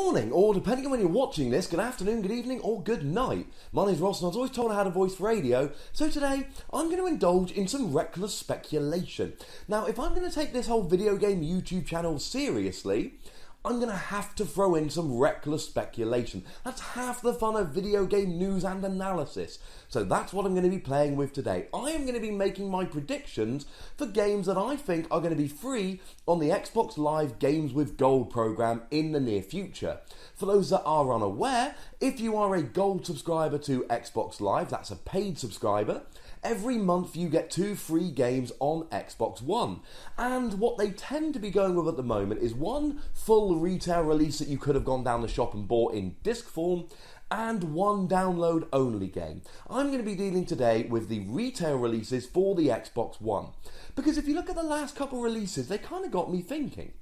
morning, or depending on when you're watching this, good afternoon, good evening, or good night. My name's Ross and I was always told I had a voice for radio, so today I'm going to indulge in some reckless speculation. Now, if I'm going to take this whole video game YouTube channel seriously, I'm going to have to throw in some reckless speculation. That's half the fun of video game news and analysis. So that's what I'm going to be playing with today. I am going to be making my predictions for games that I think are going to be free on the Xbox Live Games with Gold program in the near future. For those that are unaware, if you are a Gold subscriber to Xbox Live, that's a paid subscriber, every month you get 2 free games on Xbox One. And what they tend to be going with at the moment is one full retail release that you could have gone down the shop and bought in disc form, and one download only game. I'm going to be dealing today with the retail releases for the Xbox One. Because if you look at the last couple releases, they kind of got me thinking.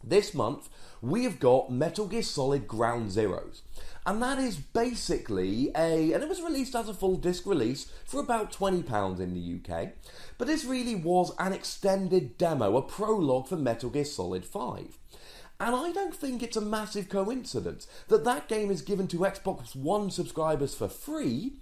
This month, we have got Metal Gear Solid Ground Zeroes. And that is basically and it was released as a full disc release for about £20 in the UK. But this really was an extended demo, a prologue for Metal Gear Solid 5. And I don't think it's a massive coincidence that that game is given to Xbox One subscribers for free,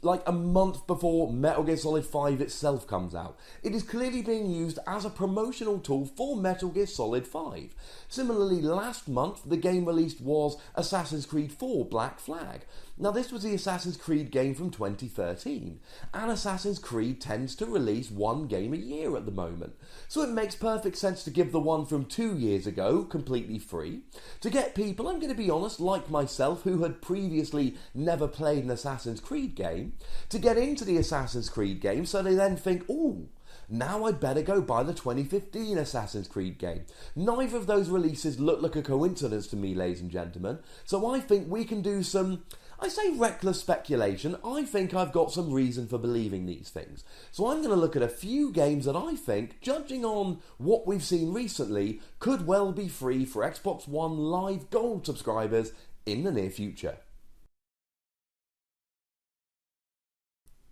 like a month before Metal Gear Solid 5 itself comes out. It is clearly being used as a promotional tool for Metal Gear Solid 5. Similarly, last month, the game released was Assassin's Creed 4 Black Flag. Now, this was the Assassin's Creed game from 2013, and Assassin's Creed tends to release one game a year at the moment. So it makes perfect sense to give the one from 2 years ago completely free, to get people, I'm going to be honest, like myself, who had previously never played an Assassin's Creed game, to get into the Assassin's Creed game so they then think, ooh, now I'd better go buy the 2015 Assassin's Creed game. Neither of those releases look like a coincidence to me, ladies and gentlemen, so I think we can do some, I say reckless speculation. I think I've got some reason for believing these things. So I'm going to look at a few games that I think, judging on what we've seen recently, could well be free for Xbox One Live Gold subscribers in the near future.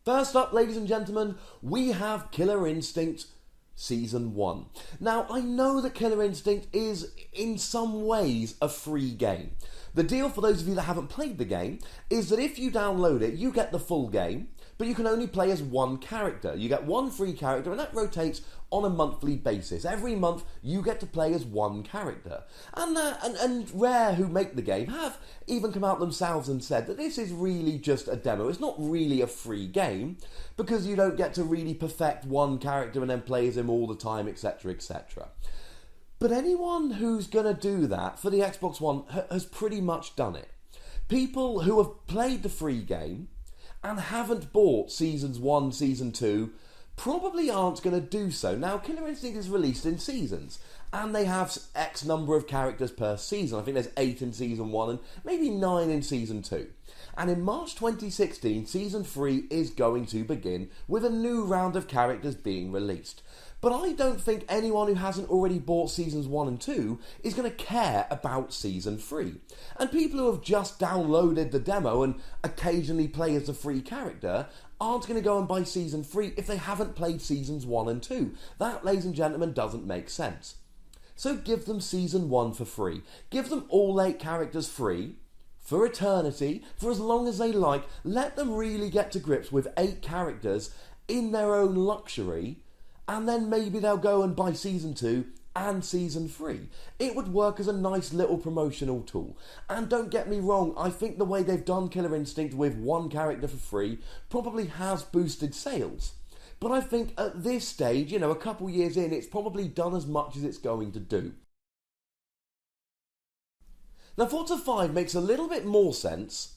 First up, ladies and gentlemen, we have Killer Instinct Season 1. Now, I know that Killer Instinct is, in some ways, a free game. The deal, for those of you that haven't played the game, is that if you download it, you get the full game, but you can only play as one character. You get one free character, and that rotates on a monthly basis. Every month, you get to play as one character. And Rare, who make the game, have even come out themselves and said that this is really just a demo. It's not really a free game, because you don't get to really perfect one character and then play as him all the time, etc., etc. But anyone who's going to do that for the Xbox One has pretty much done it. People who have played the free game and haven't bought Seasons 1, Season 2, probably aren't going to do so. Now, Killer Instinct is released in seasons, and they have X number of characters per season. I think there's 8 in Season 1 and maybe 9 in Season 2. And in March 2016, Season 3 is going to begin with a new round of characters being released. But I don't think anyone who hasn't already bought Seasons 1 and 2 is going to care about Season 3. And people who have just downloaded the demo and occasionally play as a free character aren't going to go and buy Season 3 if they haven't played Seasons 1 and 2. That, ladies and gentlemen, doesn't make sense. So give them Season 1 for free. Give them all 8 characters free, for eternity, for as long as they like. Let them really get to grips with 8 characters in their own luxury, and then maybe they'll go and buy Season 2 and Season 3. It would work as a nice little promotional tool. And don't get me wrong, I think the way they've done Killer Instinct with one character for free probably has boosted sales. But I think at this stage, a couple years in, it's probably done as much as it's going to do. Now, Forza 5 makes a little bit more sense,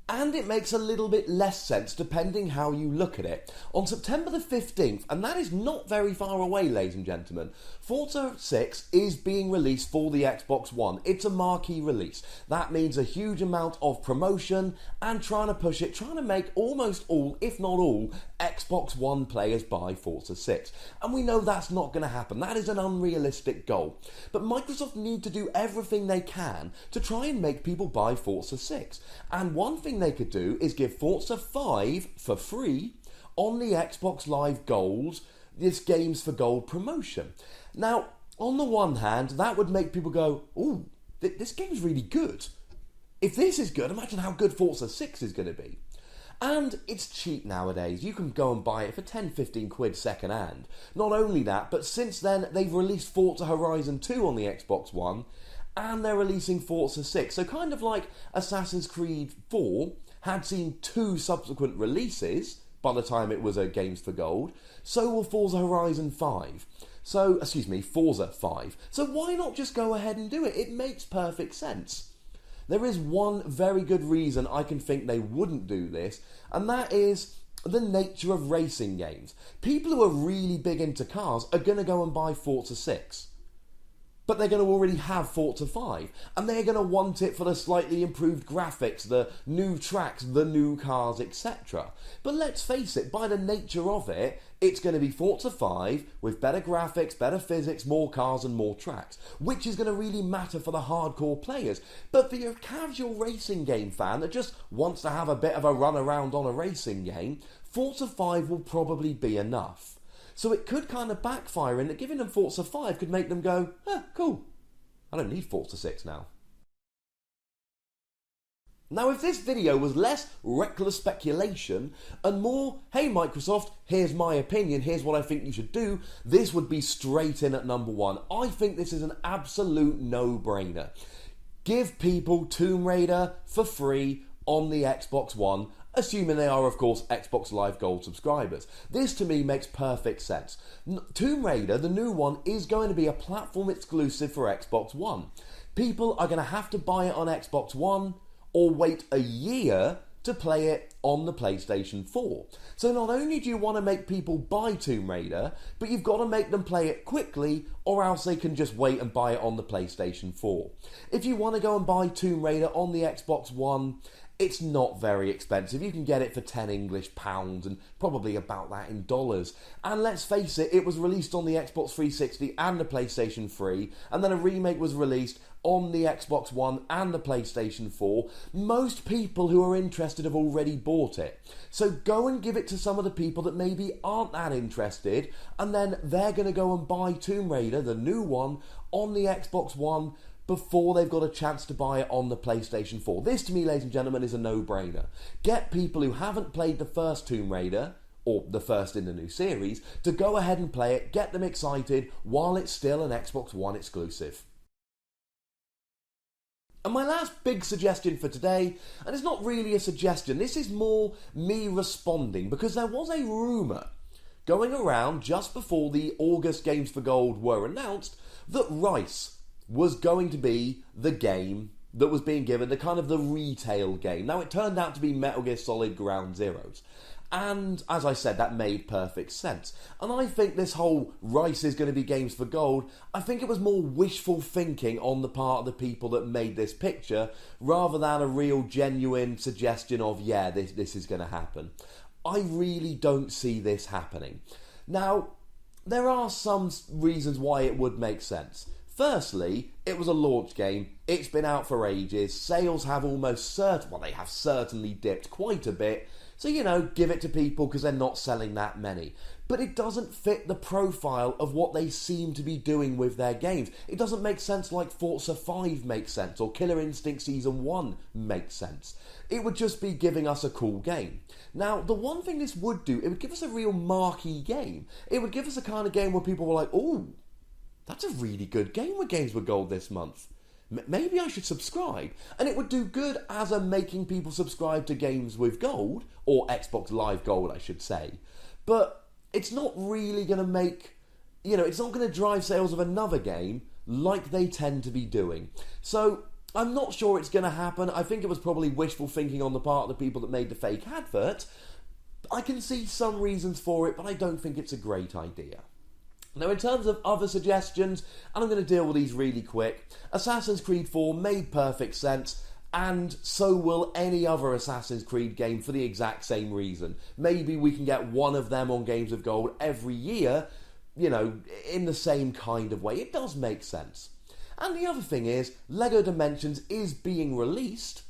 and it makes a little bit less sense depending how you look at it. On September the 15th, and that is not very far away, ladies and gentlemen, Forza 6 is being released for the Xbox One. It's a marquee release. That means a huge amount of promotion and trying to push it, trying to make almost all, if not all, Xbox One players buy Forza 6. And we know that's not going to happen. That is an unrealistic goal. But Microsoft need to do everything they can to try and make people buy Forza 6. And one thing they could do is give Forza 5 for free on the Xbox Live Gold, this Games for Gold promotion. Now, on the one hand, that would make people go, ooh, this game's really good. If this is good, imagine how good Forza 6 is going to be. And it's cheap nowadays. You can go and buy it for 10-15 quid second hand. Not only that, but since then they've released Forza Horizon 2 on the Xbox One, and they're releasing Forza 6. So kind of like Assassin's Creed 4 had seen 2 subsequent releases by the time it was a Games for Gold, so will Forza Horizon 5. Forza 5. So why not just go ahead and do it? It makes perfect sense. There is one very good reason I can think they wouldn't do this, and that is the nature of racing games. People who are really big into cars are going to go and buy Forza 6. But they're going to already have Forza 5, and they're going to want it for the slightly improved graphics, the new tracks, the new cars, etc. But let's face it, by the nature of it, it's going to be Forza 5 with better graphics, better physics, more cars and more tracks, which is going to really matter for the hardcore players. But for your casual racing game fan that just wants to have a bit of a run around on a racing game, Forza 5 will probably be enough. So it could kind of backfire in that giving them Forza 5 could make them go, cool, I don't need Forza 6 now. Now if this video was less reckless speculation and more, hey Microsoft, here's my opinion, here's what I think you should do, this would be straight in at number 1. I think this is an absolute no-brainer. Give people Tomb Raider for free on the Xbox One, assuming they are, of course, Xbox Live Gold subscribers. This, to me, makes perfect sense. Tomb Raider, the new one, is going to be a platform exclusive for Xbox One. People are going to have to buy it on Xbox One or wait a year to play it on the PlayStation 4. So not only do you want to make people buy Tomb Raider, but you've got to make them play it quickly, or else they can just wait and buy it on the PlayStation 4. If you want to go and buy Tomb Raider on the Xbox One, it's not very expensive. You can get it for 10 English pounds and probably about that in dollars. And let's face it, it was released on the Xbox 360 and the PlayStation 3, and then a remake was released on the Xbox One and the PlayStation 4. Most people who are interested have already bought it. So go and give it to some of the people that maybe aren't that interested, and then they're going to go and buy Tomb Raider, the new one, on the Xbox One before they've got a chance to buy it on the PlayStation 4. This, to me, ladies and gentlemen, is a no-brainer. Get people who haven't played the first Tomb Raider, or the first in the new series, to go ahead and play it, get them excited, while it's still an Xbox One exclusive. And my last big suggestion for today, and it's not really a suggestion, this is more me responding, because there was a rumour going around just before the August Games for Gold were announced that Rice was going to be the game that was being given, the kind of the retail game. Now, it turned out to be Metal Gear Solid Ground Zeroes. And, as I said, that made perfect sense. And I think this whole Rice is going to be Games for Gold, I think it was more wishful thinking on the part of the people that made this picture, rather than a real genuine suggestion of, yeah, this is going to happen. I really don't see this happening. Now, there are some reasons why it would make sense. Firstly, it was a launch game, it's been out for ages, sales have they have certainly dipped quite a bit, so give it to people because they're not selling that many. But it doesn't fit the profile of what they seem to be doing with their games. It doesn't make sense like Forza 5 makes sense, or Killer Instinct Season 1 makes sense. It would just be giving us a cool game. Now, the one thing this would do, it would give us a real marquee game. It would give us a kind of game where people were like, ooh, that's a really good game with Games with Gold this month. Maybe I should subscribe. And it would do good as a making people subscribe to Games with Gold, or Xbox Live Gold, I should say. But it's not really going to make, it's not going to drive sales of another game like they tend to be doing. So I'm not sure it's going to happen. I think it was probably wishful thinking on the part of the people that made the fake advert. I can see some reasons for it, but I don't think it's a great idea. Now, in terms of other suggestions, and I'm going to deal with these really quick, Assassin's Creed 4 made perfect sense, and so will any other Assassin's Creed game for the exact same reason. Maybe we can get one of them on Games of Gold every year, in the same kind of way. It does make sense. And the other thing is, LEGO Dimensions is being released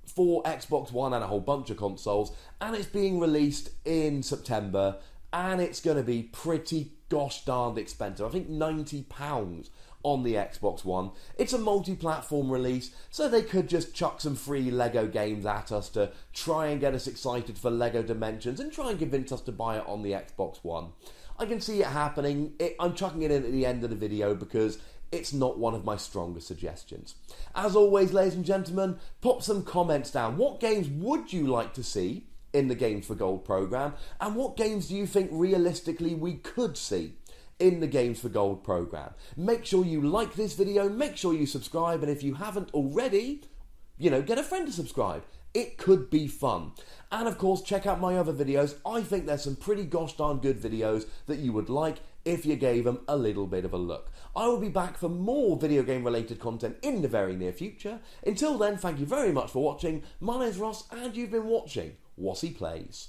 for Xbox One and a whole bunch of consoles, and it's being released in September, and it's going to be pretty gosh darned expensive. I think £90 on the Xbox One. It's a multi-platform release, so they could just chuck some free Lego games at us to try and get us excited for Lego Dimensions and try and convince us to buy it on the Xbox One. I can see it happening. I'm chucking it in at the end of the video because it's not one of my stronger suggestions. As always, ladies and gentlemen, pop some comments down. What games would you like to see in the Games for Gold programme, and what games do you think realistically we could see in the Games for Gold programme? Make sure you like this video, make sure you subscribe, and if you haven't already, get a friend to subscribe. It could be fun. And of course, check out my other videos. I think there's some pretty gosh darn good videos that you would like if you gave them a little bit of a look. I will be back for more video game related content in the very near future. Until then, thank you very much for watching. My name's Ross, and you've been watching Wassy Plays.